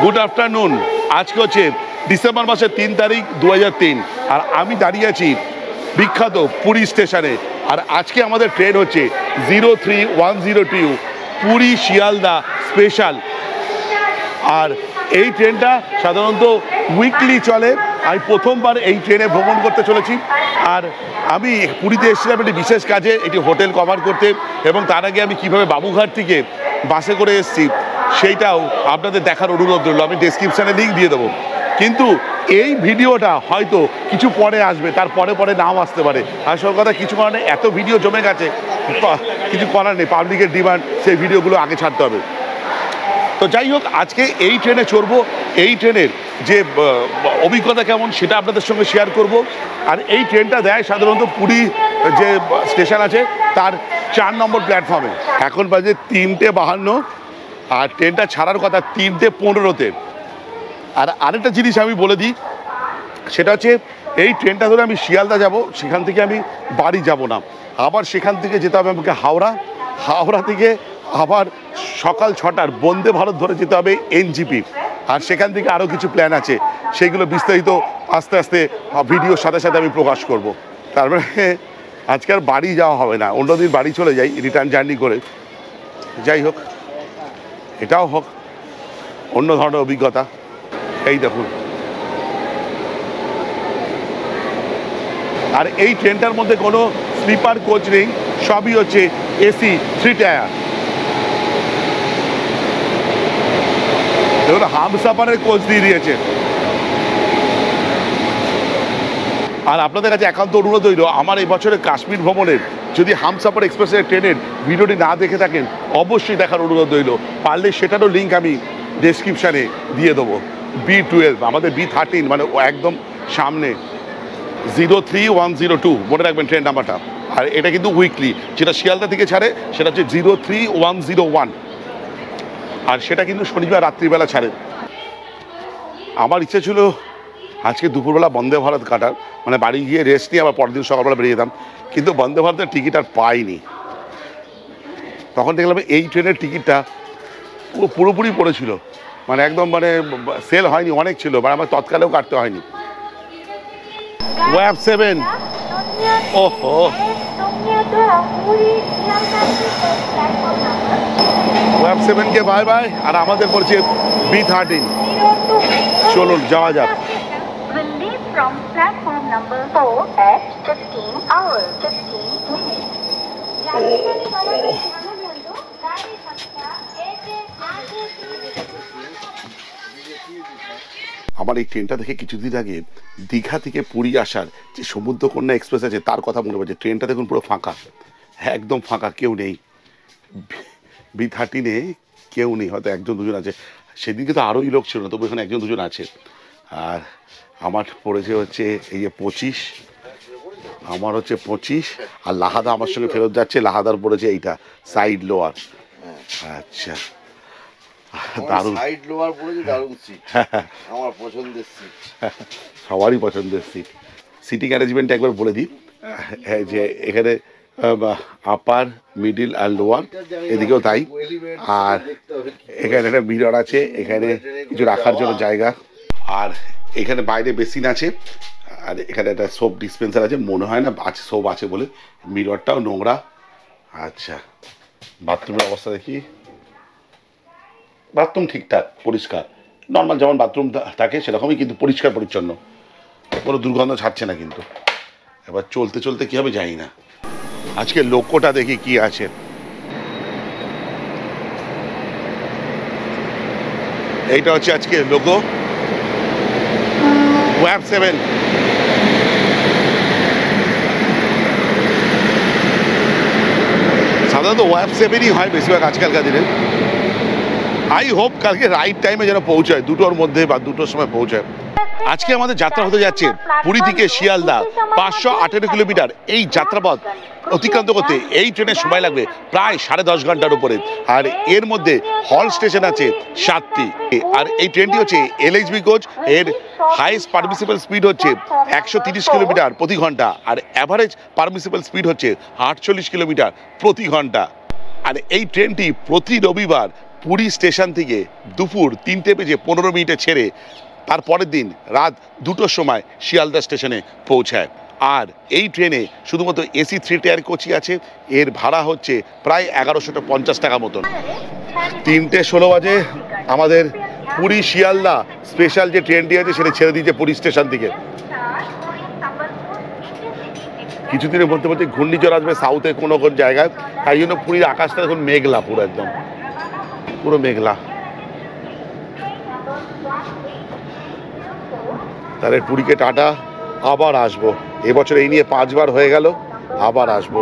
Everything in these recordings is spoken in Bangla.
Good afternoon. আজকে হচ্ছে ডিসেম্বর মাসের 3 তারিখ 2003, আর আমি দাঁড়িয়ে আছি বিখ্যাত পুরী স্টেশনে। আর আজকে আমাদের ট্রেন হচ্ছে 03102 পুরী শিয়ালদা স্পেশাল। আর এই ট্রেনটা সাধারণত উইকলি চলে। আমি প্রথমবার এই ট্রেনে ভ্রমণ করতে চলেছি। আর আমি পুরীতে এসেছিলাম একটি বিশেষ কাজে, একটি হোটেল কভার করতে, এবং তার আগে আমি কিভাবে বাবুঘাট থেকে বাসে করে এসেছি সেইটাও আপনাদের দেখার অনুরোধ রইল। আমি ডেসক্রিপশানে লিঙ্ক দিয়ে দেবো। কিন্তু এই ভিডিওটা হয়তো কিছু পরে আসবে, তার পরে পরে নাও আসতে পারে। আসল কথা কিছু কারণে এত ভিডিও জমে গেছে, কিছু করার নেই, পাবলিকের ডিমান্ড, সেই ভিডিওগুলো আগে ছাড়তে হবে। তো যাই হোক, আজকে এই ট্রেনে চড়বো। এই ট্রেনের যে অভিজ্ঞতা কেমন সেটা আপনাদের সঙ্গে শেয়ার করব। আর এই ট্রেনটা দেয় সাধারণত পুরী যে স্টেশন আছে তার 4 নম্বর প্ল্যাটফর্মে। এখন বাজে 3:52, আর ট্রেনটা ছাড়ার কথা 3:15-তে। আর আরেকটা জিনিস আমি বলে দিই, সেটা হচ্ছে এই ট্রেনটা ধরে আমি শিয়ালদা যাব, সেখান থেকে আমি বাড়ি যাব না, আবার সেখান থেকে যেতে হবে আমাকে হাওড়া থেকে আবার সকাল 6টার বন্দে ভারত ধরে যেতে হবে এনজিপি। আর সেখান থেকে আরও কিছু প্ল্যান আছে, সেইগুলো বিস্তারিত আস্তে আস্তে ভিডিওর সাথে সাথে আমি প্রকাশ করব। তারপরে আজকে আর বাড়ি যাওয়া হবে না, অন্যদিন বাড়ি চলে যাই রিটার্ন জার্নি করে। যাই হোক, এটাও হোক অন্য ধরনের অভিজ্ঞতা। এই দেখুন, আর এই ট্রেনটার মধ্যে কোনো স্লিপার কোচ নেই, সবই হচ্ছে এসি 3 টায়ার। দেখুন, হামসাফারের কোচ দিয়ে দিয়েছে। আর আপনাদের কাছে একান্ত অনুরোধ হইল, আমার এই বছরের কাশ্মীর ভ্রমণের যদি হামসাফার এক্সপ্রেসের ট্রেনের ভিডিওটি না দেখে থাকেন অবশ্যই দেখার অনুরোধ হইল। পারলে সেটারও লিঙ্ক আমি ডেসক্রিপশানে দিয়ে দেবো। B12 আমাদের B13 মানে একদম সামনে 03102 মনে রাখবেন ট্রেন নাম্বারটা। আর এটা কিন্তু উইকলি, যেটা শিয়ালদা থেকে ছাড়ে সেটা হচ্ছে 03101, আর সেটা কিন্তু শনিবার রাত্রিবেলা ছাড়ে। আমার ইচ্ছে ছিল আজকে দুপুরবেলা বন্দে ভারত কাটার, মানে বাড়ি গিয়ে রেস্ট নিয়ে আবার পরের দিন সকালবেলা বেরিয়ে যেতাম, কিন্তু বন্দে ভারতের টিকিট আর পাইনি। তখন দেখলাম এই ট্রেনের টিকিটটা পুরোপুরি পড়েছিল, মানে একদম মানে সেল হয়নি, অনেক ছিল, মানে আমার তৎকালেও কাটতে হয়নি। ওয়াব 7, ওহো, ওয়াব 7কে বাই বাই। আর আমাদের পড়ছে B13। চলুন যাওয়া যাক। From platform number 4 at 15 hours 15 minutes. আমার এই ট্রেনটা দেখে কিছুদিন আগে দীঘা থেকে পুরী আসার যে সমুদ্রকন্যা এক্সপ্রেস আছে তার কথা মনে পড়ছে। ট্রেনটা দেখুন পুরো ফাঁকা, হ্যাঁ একদম ফাঁকা, কেউ নেই। B13-এ কেউ নেই, হয়তো একজন দুজন আছে। সেদিনকে তো আরোই লোক ছিল না, তবু এখানে একজন দুজন আছে। আর আমার পড়েছে হচ্ছে এই যে 25, আমার হচ্ছে 25, আর লাহাদা আমার সঙ্গে ফেরত যাচ্ছে, লাহাদার পড়েছে এইটা সাইড লোয়ার। আচ্ছা, দারুণ সাইড লোয়ার পড়েছে, দারুণ সিট, আমার পছন্দের সিট, সবারই পছন্দের সিট। সিটিং অ্যারেঞ্জমেন্ট একবার বলে দিই, যে এখানে আপার, মিডিল আর লোয়ার, এদিকেও তাই। আর এখানে একটা মিরর আছে, এখানে কিছু রাখার জন্য জায়গা, আর এখানে বাইরে বেসিন আছে, আর এখানে একটা সোপ ডিসপেন্সার আছে, মনে হয় না আছে, সোপ আছে বলে। মিররটাও নোংরা। আচ্ছা, বাথরুমের অবস্থা দেখি। বাথরুম ঠিকঠাক পরিষ্কার, নর্মাল যেমন বাথরুম থাকে সেরকমই, কিন্তু পরিষ্কার পরিচ্ছন্ন, কোনো দুর্গন্ধ ছাড়ছে না। কিন্তু এবার চলতে চলতে কী হবে জানি না। আজকে লোকোটা দেখি কি আছে। এইটা হচ্ছে আজকে লোগো, ওয়াব 7। সাধারণত ওয়াব 7-ই হয় বেশিরভাগ আজকালকার দিনে। আই হোপ কালকে রাইট টাইমে যেন পৌঁছায়, 2টোর মধ্যে বা 2টোর সময় পৌঁছায়। আজকে আমাদের যাত্রা হতে যাচ্ছে পুরী থেকে শিয়ালদা, 518 কিলোমিটার। এই যাত্রাপথ অতিক্রান্ত করতে এই ট্রেনের সময় লাগবে প্রায় 10.5 ঘন্টার উপরে। আর এর মধ্যে হল স্টেশন আছে 7টি। আর এই ট্রেনটি হচ্ছে LHB কোচ। এর হাইস্ট পারমিসিবল স্পিড হচ্ছে 130 কিলোমিটার প্রতি ঘন্টা, আর অ্যাভারেজ পারমিসিবল স্পিড হচ্ছে 48 কিলোমিটার প্রতি ঘন্টা। আর এই ট্রেনটি প্রতি রবিবার পুরী স্টেশন থেকে দুপুর 3:15 ছেড়ে তার পরের দিন রাত 2টোর সময় শিয়ালদা স্টেশনে পৌঁছায়। আর এই ট্রেনে শুধুমাত্র এসি 3 টায়ার কোচই আছে। এর ভাড়া হচ্ছে প্রায় 1150 টাকা মতন। 3:16 বাজে আমাদের পুরী শিয়ালদা স্পেশাল যে ট্রেনটি আছে সেটা ছেড়ে দিয়েছে পুরী স্টেশন থেকে। কিছুদিনের মধ্যে মধ্যে ঘূর্ণিঝড় আসবে সাউথে কোনো কোন জায়গায়, তাই জন্য পুরীর আকাশটা এখন মেঘলা, পুরো একদম পুরো মেঘলা। তাহলে পুরীকে টাটা, আবার আসবো। এবছর এই নিয়ে 5 বার হয়ে গেল, আবার আসবো।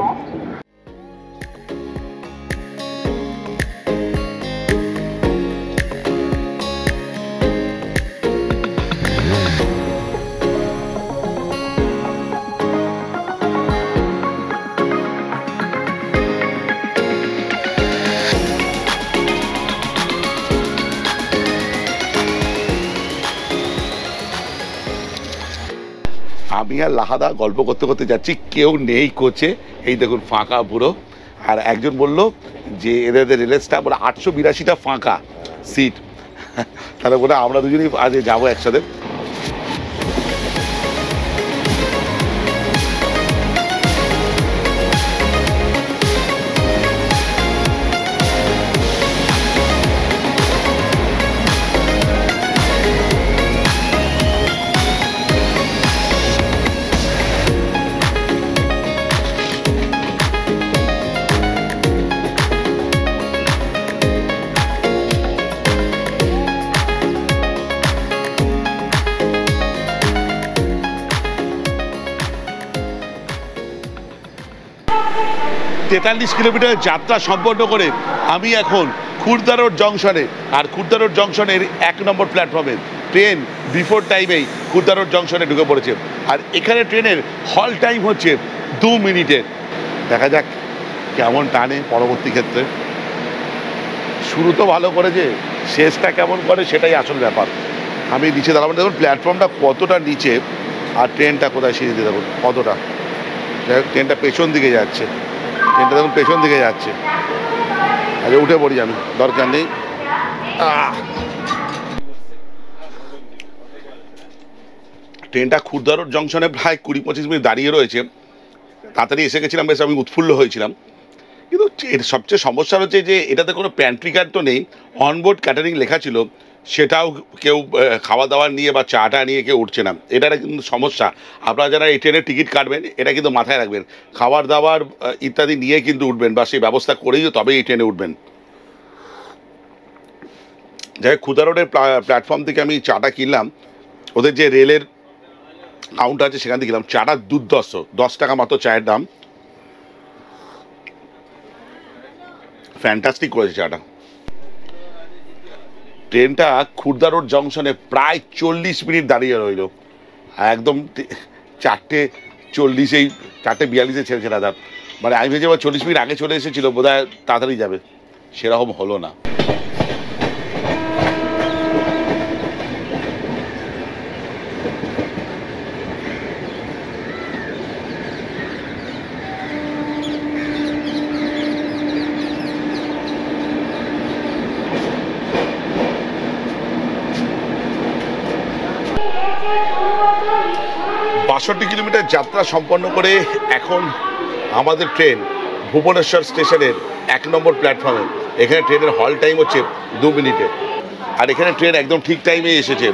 আমি আর লাহাদা গল্প করতে করতে যাচ্ছি, কেউ নেই কোচে। এই দেখুন ফাঁকা পুরো। আর একজন বলল যে এদের রেলের স্টাফ বলে 882টা ফাঁকা সিট। তাহলে বলে আমরা দুজনেই আজ যাবো একসাথে। তেতাল্লিশ কিলোমিটার যাত্রা সম্পন্ন করে আমি এখন খুর্দা রোড জংশনে, আর খুর্দা রোড জংশনের 1 নম্বর প্ল্যাটফর্মে ট্রেন বিফোর টাইমেই খুর্দা রোড জংশনে ঢুকে পড়েছে। আর এখানে ট্রেনের হল টাইম হচ্ছে 2 মিনিটের। দেখা যাক কেমন টানে পরবর্তী ক্ষেত্রে। শুরু তো ভালো করেছে, শেষটা কেমন করে সেটাই আসল ব্যাপার। আমি নিচে দাঁড়াবো, দেখুন প্ল্যাটফর্মটা কতটা নিচে আর ট্রেনটা কোথায় সিঁড়িতে দেখুন কতটা। ট্রেনটা পেছন দিকে যাচ্ছে, ট্রেনটা দেখুন পেছন দিকে যাচ্ছে। আচ্ছা উঠে পড়ি আমি, দরকার নেই। ট্রেনটা খুর্দা রোড জংশনে প্রায় 20-25 মিনিট দাঁড়িয়ে রয়েছে। তাড়াতাড়ি এসে গেছিলাম, বেশ আমি উৎফুল্ল হয়েছিলাম। কিন্তু এর সবচেয়ে সমস্যা হচ্ছে যে এটাতে কোনো প্যান্ট্রি কার্ড তো নেই। অনবোর্ড ক্যাটারিং লেখা ছিল, সেটাও কেউ খাওয়া দাওয়া নিয়ে বা চাটা নিয়ে কেউ উঠছে না। এটা কিন্তু সমস্যা। আপনারা যারা এই ট্রেনের টিকিট কাটবেন এটা কিন্তু মাথায় রাখবেন, খাবার দাবার ইত্যাদি নিয়ে কিন্তু উঠবেন, বা সেই ব্যবস্থা করেই তবেই এই ট্রেনে উঠবেন। যাই হোক, খুর্দা রোডের প্ল্যাটফর্ম থেকে আমি চাটা কিনলাম। ওদের যে রেলের কাউন্টার আছে সেখান থেকে কিনলাম। চাটা দুর্ধর্ষ, 10 টাকা মাত্র চায়ের দাম। ফ্যান্টাস্টিক করেছে চাটা। ট্রেনটা খুর্দা রোড জংশনে প্রায় 40 মিনিট দাঁড়িয়ে রইল। একদম 4:40, 4:42 ছেড়েছে দাদা। মানে আমি ভেবেছি 40 মিনিট আগে চলে এসেছিল, বোধহয় তাড়াতাড়ি যাবে, সেরকম হলো না। 62 কিলোমিটার যাত্রা সম্পন্ন করে এখন আমাদের ট্রেন ভুবনেশ্বর স্টেশনের 1 নম্বর প্ল্যাটফর্মে। এখানে ট্রেনের হল টাইম হচ্ছে 2 মিনিটে। আর এখানে ট্রেন একদম ঠিক টাইমে এসেছে,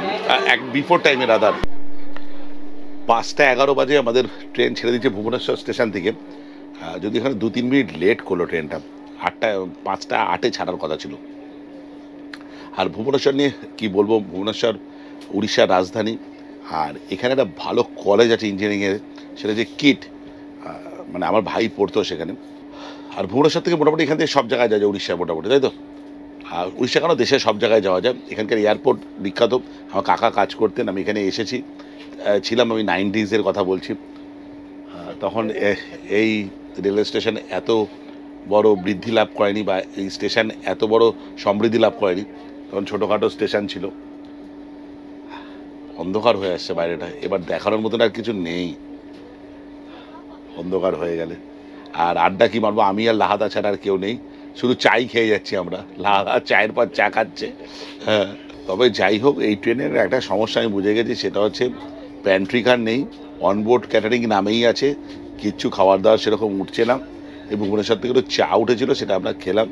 বিফোর টাইমে রাদার। 5:11 বাজে আমাদের ট্রেন ছেড়ে দিচ্ছে ভুবনেশ্বর স্টেশন থেকে। যদি এখানে 2-3 মিনিট লেট করলো ট্রেনটা, 5:08 ছাড়ার কথা ছিল। আর ভুবনেশ্বর নিয়ে কি বলবো, ভুবনেশ্বর উড়িষ্যার রাজধানী। আর এখানে একটা ভালো কলেজ আছে ইঞ্জিনিয়ারিংয়ের, সেটা যে কিট, মানে আমার ভাই পড়তো সেখানে। আর ভুবনেশ্বর থেকে মোটামুটি এখান থেকে সব জায়গায় যাওয়া যায় উড়িষ্যায় মোটামুটি, তাই তো? আর উড়িষ্যা কেন, দেশের সব জায়গায় যাওয়া যায়। এখানকার এয়ারপোর্ট বিখ্যাত, আমার কাকা কাজ করতেন, আমি এখানে এসেছি, ছিলাম। আমি 90s কথা বলছি। তখন এই রেলওয়ে স্টেশন এত বড় বৃদ্ধি লাভ করেনি, বা এই স্টেশন এত বড় সমৃদ্ধি লাভ করেনি। তখন ছোটোখাটো স্টেশন ছিল। অন্ধকার হয়ে আসছে বাইরেটা, এবার দেখানোর মতন আর কিছু নেই অন্ধকার হয়ে গেলে। আর আড্ডা কি মারবো, আমি আর লাহাদা ছাড়া আর কেউ নেই। শুধু চাই খেয়ে যাচ্ছি আমরা, লাগা চায়ের পর চা খাচ্ছে। হ্যাঁ, তবে যাই হোক, এই ট্রেনের একটা সমস্যা আমি বুঝে গেছি, সেটা হচ্ছে প্যান্ট্রি কার নেই, অনবোর্ড ক্যাটারিং নামেই আছে, কিচ্ছু খাবার দাবার সেরকম উঠছে না। এই ভুবনেশ্বর থেকে একটু চা উঠেছিল, সেটা আমরা খেলাম।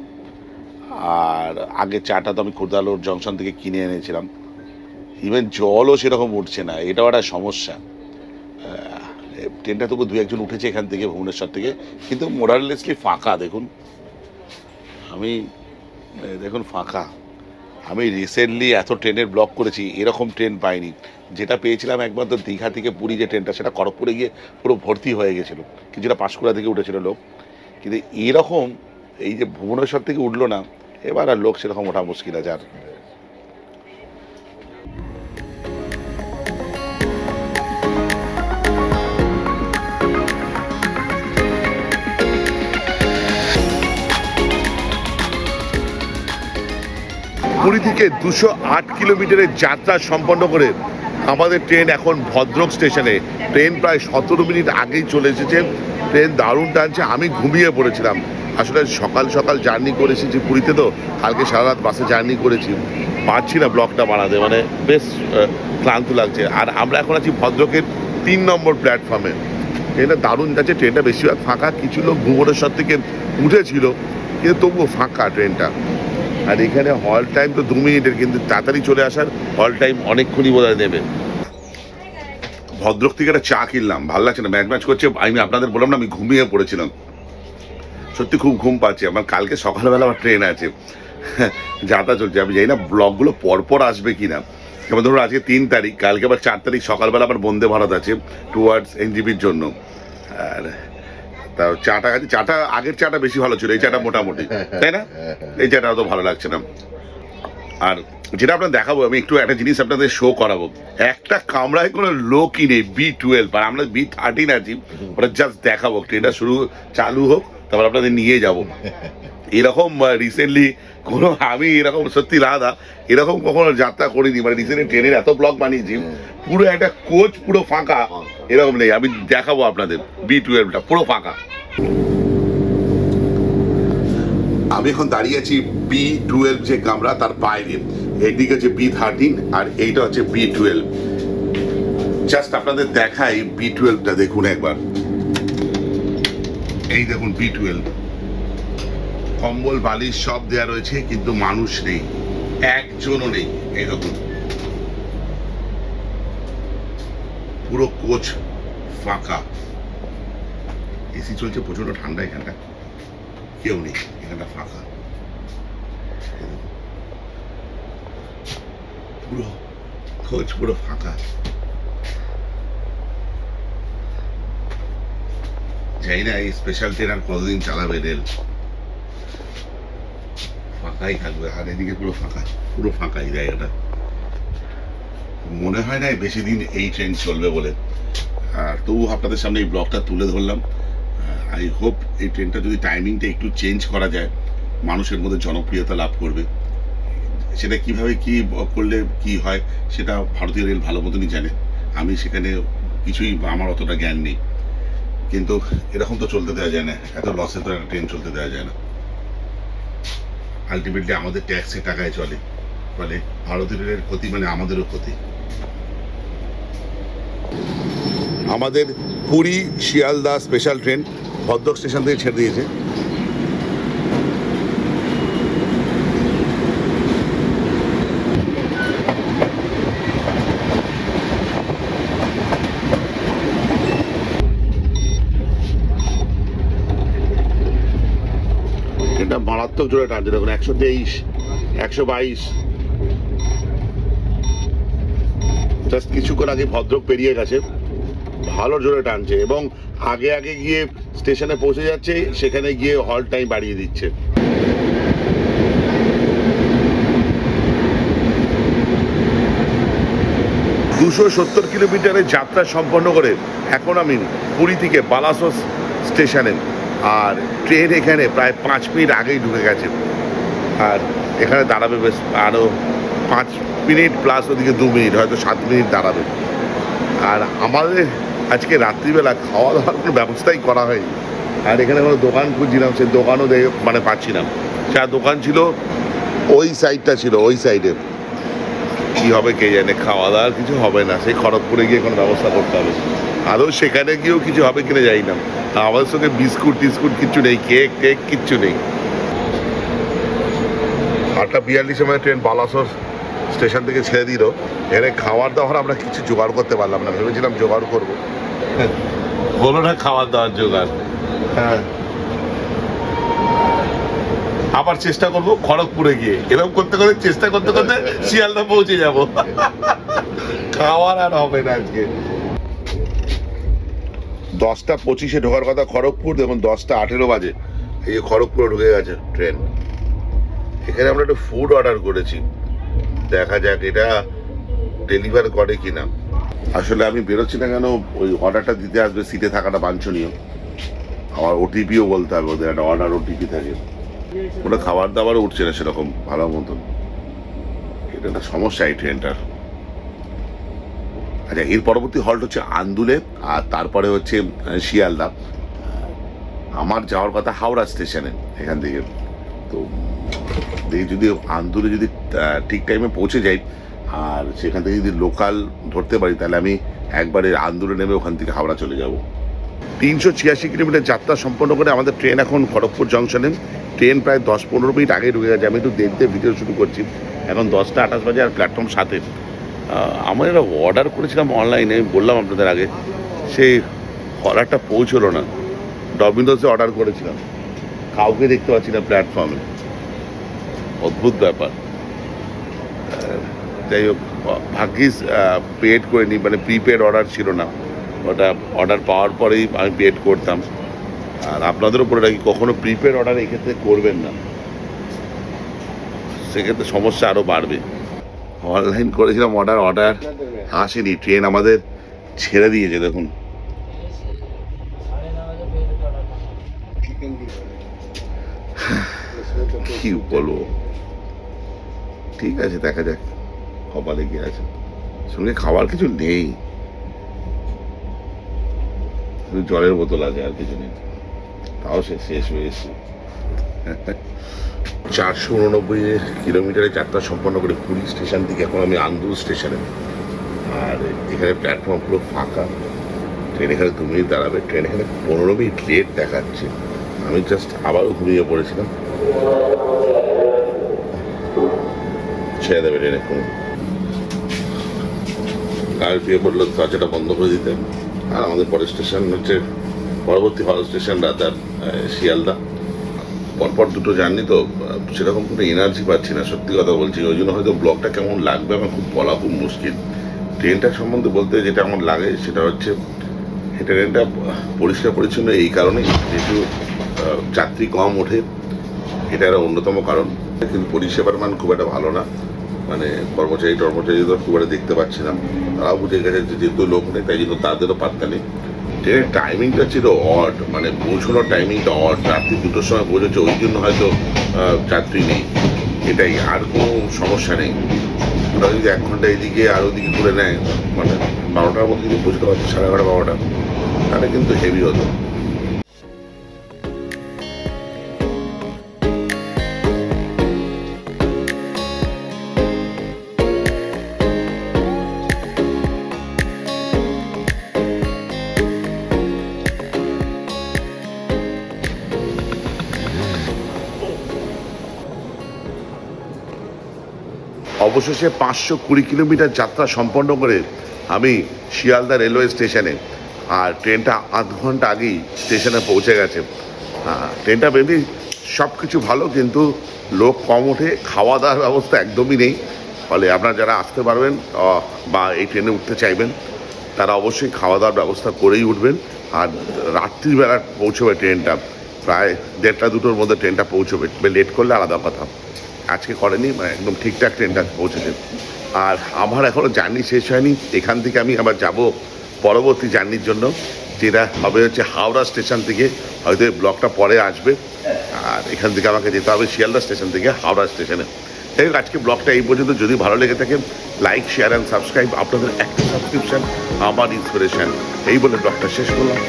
আর আগে চাটা তো আমি খুরদালোর জংশন থেকে কিনে এনেছিলাম। ইভেন জলও সেরকম উঠছে না, এটাও একটা সমস্যা। ট্রেনটা তবু দু একজন উঠেছে এখান থেকে, ভুবনেশ্বর থেকে, কিন্তু মোরারলেসলি ফাঁকা। দেখুন ফাঁকা। আমি রিসেন্টলি এত ট্রেনের ব্লক করেছি, এরকম ট্রেন পাইনি। যেটা পেয়েছিলাম একবার তো দীঘা থেকে পুরী যে ট্রেনটা, সেটা খড়গপুরে গিয়ে পুরো ভর্তি হয়ে গেছিলো, কিছুটা পাঁশকুড়া থেকে উঠেছিল লোক। কিন্তু এরকম এই যে ভুবনেশ্বর থেকে উঠলো না, এবার আর লোক সেরকম ওঠা মুশকিল আছে। আর পুরী থেকে 208 কিলোমিটারের যাত্রা সম্পন্ন করে আমাদের ট্রেন এখন ভদ্রক স্টেশনে। ট্রেন প্রায় 17 মিনিট আগেই চলে এসেছে। ট্রেন দারুণ টানছে, আমি ঘুমিয়ে পড়েছিলাম। আসলে সকাল সকাল জার্নি করে এসেছি পুরীতে, তো কালকে সারা রাত বাসে জার্নি করেছি, পারছি না ব্লকটা বানাতে, মানে বেশ ক্লান্ত লাগছে। আর আমরা এখন আছি ভদ্রকের 3 নম্বর প্ল্যাটফর্মে। ট্রেনটা দারুণ যাচ্ছে, ট্রেনটা বেশিরভাগ ফাঁকা, কিছু লোক ভুবনেশ্বর থেকে উঠেছিল, কিন্তু তবুও ফাঁকা ট্রেনটা। আর এখানে হল টাইম তো 2 মিনিটের, কিন্তু তাড়াতাড়ি চলে আসার হল টাইম অনেকক্ষণই বোধহয় দেবে। ভদ্রক থেকে একটা চা কিনলাম, ভালো লাগছে না, ম্যাচ করছে। আমি আপনাদের বললাম না, আমি ঘুমিয়ে পড়েছিলাম, সত্যি খুব ঘুম পাচ্ছে আমার। কালকে সকালবেলা আমার ট্রেন আছে, যাত্রা চলছে। আমি জানি না ব্লগগুলো পরপর আসবে কিনা। যেমন ধরুন আজকে 3 তারিখ, কালকে আবার 4 তারিখ সকালবেলা আবার বন্দে ভারত আছে টুয়ার্ডস এনজিপির জন্য। আর তা চাটা আগের চাটা বেশি ভালো ছিল, এই চাটা মোটামুটি, তাই না? এই চাটা অত ভালো লাগছে না। আর যেটা আপনার দেখাবো, আমি একটু একটা জিনিস আপনাদের শো করাবো। একটা কামরায় কোনো লোকই নেই, B12, আর আমরা B13 আছি। ওটা জাস্ট দেখাবো, ট্রেনটা চালু হোক, তারপর আপনাদের নিয়ে যাব। এরকম রিসেন্টলি আমি এরকম সত্যি লাদা এরকম কখনো যাত্রা করিনি। মানে রিসেন্টলি ট্রেনের এত ব্লগ বানিয়েছি, পুরো একটা কোচ পুরো ফাঁকা, এরকম নেই। আমি দেখাবো আপনাদের B12টা পুরো ফাঁকা। আমি এখন দাঁড়িয়ে আছি B12 যে কামরা তার বাইরে। এইদিকে হচ্ছে B13 আর এইটা হচ্ছে B12। জাস্ট আপনাদের দেখাই B12টা, দেখুন একবার। এই দেখুন B12, কম্বল বালিশ সব দেয়া রয়েছে, কিন্তু মানুষ নেই, একজনও নেই। এই দেখুন পুরো কোচ ফাঁকা। এসি চলছে, প্রচন্ড ঠান্ডা এখানটা, কেউ নেই, এখানটা ফাঁকা। পুরো কোচ পুরো ফাঁকা। যাই না এই স্পেশাল ট্রেন আর কতদিন চালাবে রেল, ফাঁকাই থাকবে। আর এদিকে পুরো ফাঁকা, পুরো ফাঁকা এই জায়গাটা। মনে হয় না বেশি দিন এই ট্রেন চলবে বলে। আর তবু আপনাদের সামনে এই ব্লগটা তুলে ধরলাম। আই হোপ এই ট্রেনটা যদি টাইমিংটা একটু চেঞ্জ করা যায়, মানুষের মধ্যে জনপ্রিয়তা লাভ করবে। সেটা কিভাবে কি করলে কি হয়, সেটা ভারতীয় রেল ভালো মতনই জানে। আমি সেখানে কিছুই, আমার অতটা জ্ঞান নেই। কিন্তু এরকম তো চলতে দেওয়া যায় না, এত লসে তো একটা ট্রেন চলতে দেওয়া যায় না। আলটিমেটলি আমাদের ট্যাক্সের টাকায় চলে, ফলে ভারতীয় রেলের ক্ষতি মানে আমাদেরও ক্ষতি। আমাদের Puri Sealdah special train Bhadrak station থেকে ছেড়ে দিয়েছে। এটা মারাত্মক জোরে টানছে, দেখুন 123, 122। জাস্ট কিছুক্ষণ আগে ভদ্রক পেরিয়ে গেছে, ভালো জোরে টানছে, এবং আগে আগে গিয়ে স্টেশনে পৌঁছে যাচ্ছে, সেখানে গিয়ে হল টাইম বাড়িয়ে দিচ্ছে। দুশো 70 কিলোমিটারের যাত্রা সম্পন্ন করে এখন আমি পুরী থেকে বালাসোর স্টেশনে। আর ট্রেন এখানে প্রায় 5 মিনিট আগেই ঢুকে গেছে। আর এখানে দাঁড়াবে বেশ আরও 5 মিনিট প্লাস, ওদিকে 2 মিনিট, হয়তো 7 মিনিট দাঁড়াবে। আর আমাদের আজকে রাত্রিবেলা খাওয়া দাওয়ার কোনো ব্যবস্থাই করা হয়নি। আর এখানে কোনো দোকান খুঁজছিলাম, সেই দোকানও দেখে মানে পাচ্ছি না। যা দোকান ছিল ওই সাইডটা ছিল, ওই সাইডে। কী হবে কে জানে, খাওয়া দাওয়ার কিছু হবে না, সেই খড়গপুরে গিয়ে কোনো ব্যবস্থা করতে হবে। আদৌ সেখানে গিয়েও কিছু হবে কিনে যাই না। আমাদের সঙ্গে বিস্কুট টিস্কুট কিচ্ছু নেই, কেক টেক কিচ্ছু নেই। 8:42 সময় ট্রেন বালাসোর স্টেশন থেকে ছেড়ে দিল। এখানে খাবার দাবার আমরা কিছু জোগাড় করতে পারলাম না, ভেবেছিলাম জোগাড় করবো, হলো না খাবার দাবার জোগাড়। হ্যাঁ, আবার চেষ্টা করবো খড়গপুরে গিয়ে। এরকম করতে করতে চেষ্টা করতে করতে শিয়ালদা পৌঁছে যাব। খাওয়ার আর হবে না আজকে। 10:25 ঢোকার কথা খড়গপুর, দেখুন 10:18 বাজে এই খড়গপুরে ঢুকে গেছে ট্রেন। এখানে আমরা একটা ফুড অর্ডার করেছি, দেখা যাক এটা ডেলিভার করে কিনা। আসলে আমি বেরোচ্ছি না কেন, ওই অর্ডারটা দিতে আসবে, সিটে থাকাটা বাঞ্ছনীয়। আমার ওটিপিও বলতে হবে, ওদের একটা অর্ডার ওটিপি থাকে। ওটা খাবার দাবারও উঠছে না সেরকম ভালো মতন, এটা একটা সমস্যা এই ট্রেনটার। আচ্ছা, এর পরবর্তী হল্ট হচ্ছে আন্দুলে, আর তারপরে হচ্ছে শিয়ালদা। আমার যাওয়ার কথা হাওড়া স্টেশনে এখান থেকে। তো দেখি যদি আন্দুলে যদি ঠিক টাইমে পৌঁছে যাই আর সেখান থেকে যদি লোকাল ধরতে পারি, তাহলে আমি একবারে আন্দুলে নেমে ওখান থেকে হাওড়া চলে যাব। 386 কিলোমিটার যাত্রা সম্পন্ন করে আমাদের ট্রেন এখন খড়গপুর জংশনে। ট্রেন প্রায় 10-15 মিনিট আগে ঢুকে গেছে। আমি একটু দেখতে ভিডিও শুরু করছি। এখন 10:28 বাজে আর প্ল্যাটফর্ম 7-এ। আমার একটা অর্ডার করেছিলাম অনলাইনে, বললাম আপনাদের আগে, সেই অর্ডারটা পৌঁছলো না। ডমিনোসে অর্ডার করেছিলাম, কাউকে দেখতে পাচ্ছি না প্ল্যাটফর্মে, অদ্ভুত ব্যাপার। যাই হোক, ভাগ্যিস পেড করে নিই, মানে প্রিপেড অর্ডার ছিল না, ওটা অর্ডার পাওয়ার পরেই আমি পেড করতাম। আর আপনাদের উপরে রাখি, কখনো প্রিপেড অর্ডার এক্ষেত্রে করবেন না, সেক্ষেত্রে সমস্যা আরও বাড়বে। অনলাইন করেছিলাম অর্ডার আসেনি, ট্রেন আমাদের ছেড়ে দিয়েছে। দেখুন কি বলবো, ঠিক আছে দেখা যাক কপালে কি আছে। সঙ্গে খাবার কিছু নেই, জলের বোতল আছে, আর কিছু নেই, তাও শেষ হয়ে এসছে। 489 কিলোমিটারের যাত্রা সম্পন্ন করে পুরী স্টেশন থেকে এখন আমি আন্দুল স্টেশনে। আর এখানে প্ল্যাটফর্ম পুরো ফাঁকা, ট্রেন এখানে 2 মিনিট দাঁড়াবে। ট্রেন এখানে 15 মিনিট লেট দেখাচ্ছে। আমি জাস্ট আবারও ঘুমিয়ে পড়েছিলাম, ছেড়ে দেবে ট্রেন এখন। আর বিয়ে করলো দরজাটা বন্ধ করে দিতে। আর আমাদের পরের স্টেশন হচ্ছে, পরবর্তী হল স্টেশন রাতার শিয়ালদা। পরপর দুটো জার্নি, তো সেরকম কোনো এনার্জি পাচ্ছি না, সত্যি কথা বলছি। ওই জন্য হয়তো ব্লগটা কেমন লাগবে আমার খুব বলা খুব মুশকিল। ট্রেনটার সম্বন্ধে বলতে যেটা আমার লাগে সেটা হচ্ছে, এই ট্রেনটা পরিষ্কার পরিচ্ছন্ন এই কারণেই, যেহেতু যাত্রী কম ওঠে, এটা একটা অন্যতম কারণ। কিন্তু পরিষেবার মান খুব একটা ভালো না, মানে কর্মচারী তো খুব একটা দেখতে পাচ্ছিলাম। তারাও বুঝে গেছে যেহেতু লোক নেই, তাই জন্য তাদেরও পাত্তা নেই। ট্রেনের টাইমিংটা ছিল অড, মানে পৌঁছানোর টাইমিংটা অড। রাত্রি 2টোর সময় পৌঁছেছে, ওই জন্য হয়তো যাত্রী নেই, এটাই, আর কোনো সমস্যা নেই। ওরা যদি 1 ঘন্টা এদিকে আর ওদিকে করে নেয়, মানে 12টার মধ্যে যদি পৌঁছতে পারছে, 11:30 12টা, তাহলে কিন্তু হেভি হতো। অবশেষে 520 কিলোমিটার যাত্রা সম্পন্ন করে আমি শিয়ালদা রেলওয়ে স্টেশনে। আর ট্রেনটা 8 ঘন্টা আগেই স্টেশনে পৌঁছে গেছে। ট্রেনটা বেশি সব কিছু ভালো, কিন্তু লোক কম ওঠে, খাওয়া দাওয়ার ব্যবস্থা একদমই নেই। ফলে আপনারা যারা আসতে পারবেন বা এই ট্রেনে উঠতে চাইবেন, তারা অবশ্যই খাওয়া দাওয়ার ব্যবস্থা করেই উঠবেন। আর রাত্রিবেলা পৌঁছবে ট্রেনটা, প্রায় 1:30-2টোর মধ্যে ট্রেনটা পৌঁছবে। লেট করলে আলাদা কথা, আজকে করেনি, মানে একদম ঠিকঠাক ট্রেনটা পৌঁছেছে। আর আমার এখনও জার্নি শেষ হয়নি। এখান থেকে আমি আবার যাব পরবর্তী জার্নির জন্য, যেটা হবে হচ্ছে হাওড়া স্টেশন থেকে। হয়তো এই ব্লগটা পরে আসবে। আর এখান থেকে আমাকে যেতে হবে শিয়ালদা স্টেশন থেকে হাওড়া স্টেশনে। তাই আজকে ব্লগটা এই পর্যন্ত। যদি ভালো লেগে থাকে, লাইক, শেয়ার অ্যান্ড সাবস্ক্রাইব। আপনাদের একটা সাবস্ক্রিপশান আমার ইন্সপিরেশান। এই বলে ব্লগটা শেষ করলাম।